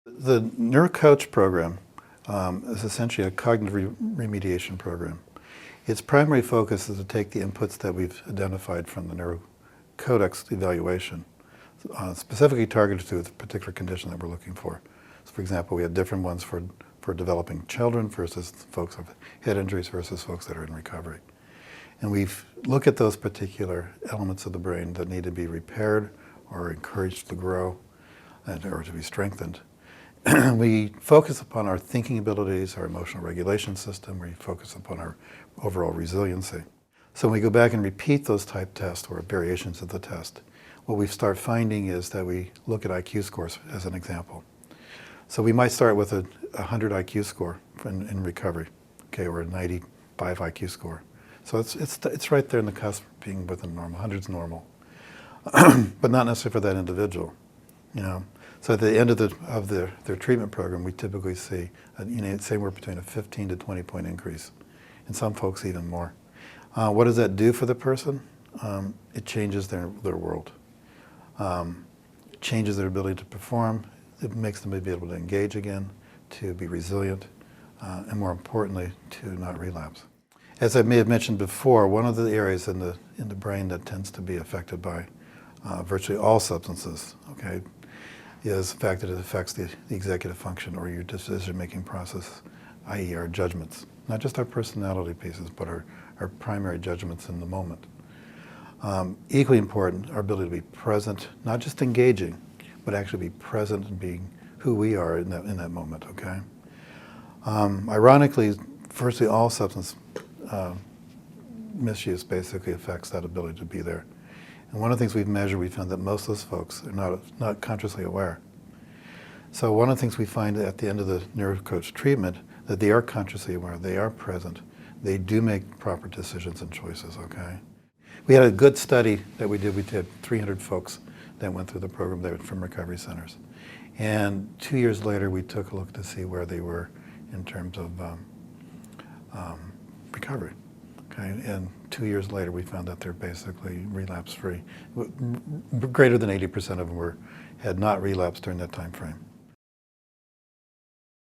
The NeuroCoach program is essentially a cognitive remediation program. Its primary focus is to take the inputs that we've identified from the NeuroCodex evaluation, specifically targeted to the particular condition that we're looking for. So for example, we had different ones for developing children versus folks with head injuries versus folks that are in recovery. And we've looked at those particular elements of the brain that need to be repaired or encouraged to grow or to be strengthened. We focus upon our thinking abilities, our emotional regulation system. We focus upon our overall resiliency. So when we go back and repeat those type tests or variations of the test, what we start finding is that we look at IQ scores as an example. So we might start with a 100 IQ score in recovery, okay, or a 95 IQ score. So it's right there in the cusp of being within normal. 100's normal, but not necessarily for that individual, you know. So at the end of their treatment program, we typically see, somewhere between a 15 to 20 point increase. In some folks, even more. What does that do for the person? It changes their world. It changes their ability to perform. It makes them be able to engage again, to be resilient, and more importantly, to not relapse. As I may have mentioned before, one of the areas in the brain that tends to be affected by virtually all substances, okay, is the fact that it affects the executive function or your decision-making process, i.e. our judgments. Not just our personality pieces, but our primary judgments in the moment. Equally important, our ability to be present, not just engaging, but actually be present and being who we are in that moment, okay? Ironically, virtually all substance misuse basically affects that ability to be there. And one of the things we've measured, we found that most of those folks are not consciously aware. So one of the things we find at the end of the NeuroCoach treatment, that they are consciously aware, they are present, they do make proper decisions and choices, okay? We had a good study that we did. We did 300 folks that went through the program that were from recovery centers. And 2 years later, we took a look to see where they were in terms of recovery. Okay, and 2 years later, we found that they're basically relapse-free. Greater than 80% of them had not relapsed during that time frame.